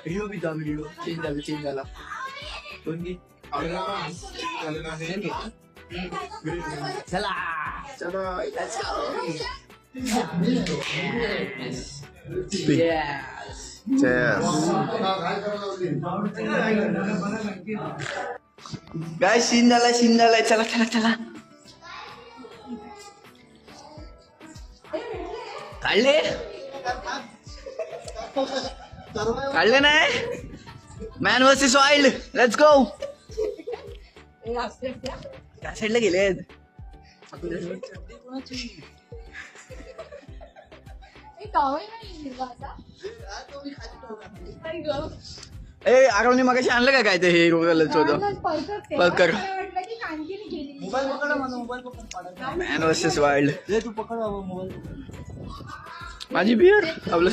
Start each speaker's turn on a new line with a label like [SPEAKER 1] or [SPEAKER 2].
[SPEAKER 1] Video बी जा video change झाला कोणती चला चलो let's go. काय सीन झालाय चला चला चला काढले नाही man versus wild let's go. त्या साईडला गेलेत ए आरवने मगाशी आणलं काय ते हे कलरच होतं पकर मॅन वर्सेस वाईल्ड. माझी बिअर आपलं